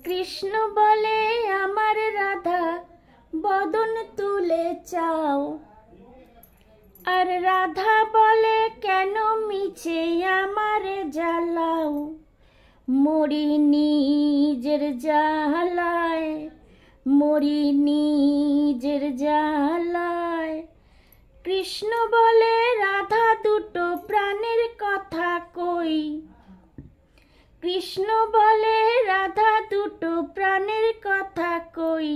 কৃষ্ণ বলে আমার রাধা বদন তুলে চাও, আর রাধা বলে কেন মিছে আমার জ্বালাও। মরি নিজের জ্বালায়, মরি নিজের জ্বালায়। কৃষ্ণ বলে রাধা দুটো প্রাণের কথা কই, কৃষ্ণ বলে রাধা দুটো প্রাণের কথা কই।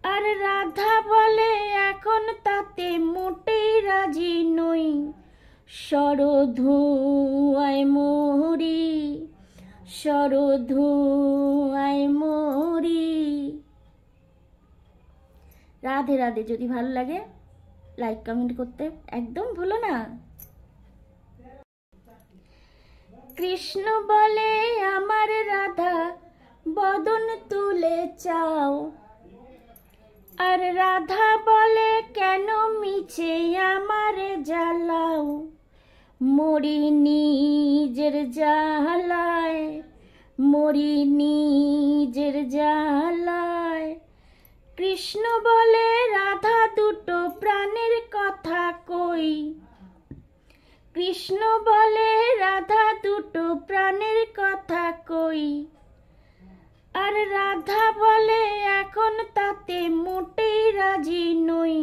আর রাধা বলে এখন তাতে মোটেই রাজি নই। শরধুয়ায় মরি, শরধুয়ায় মরি। রাধে রাধে। যদি ভালো লাগে লাইক কমেন্ট করতে একদম ভুলো না। কৃষ্ণ বলে আমার রাধা বদন তুলে চাও, আর রাধা বলে কেন মিছে আমার জ্বালাও। মরি নিজের জ্বালায়, মরি নিজের জ্বালায়। কৃষ্ণ বলে রাধা দুটো প্রাণের কথা কই, কৃষ্ণ বলে রাধা দুটো প্রাণের কথা কই। আর রাধা বলে এখন তাতে মোটেই রাজি নই।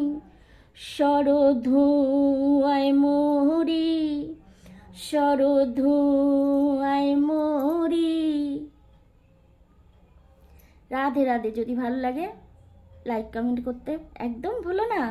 শরধুয়ায় মরি, শরধুয়ায় মরি। রাধে রাধে। যদি ভালো লাগে লাইক কমেন্ট করতে একদম ভুলো না।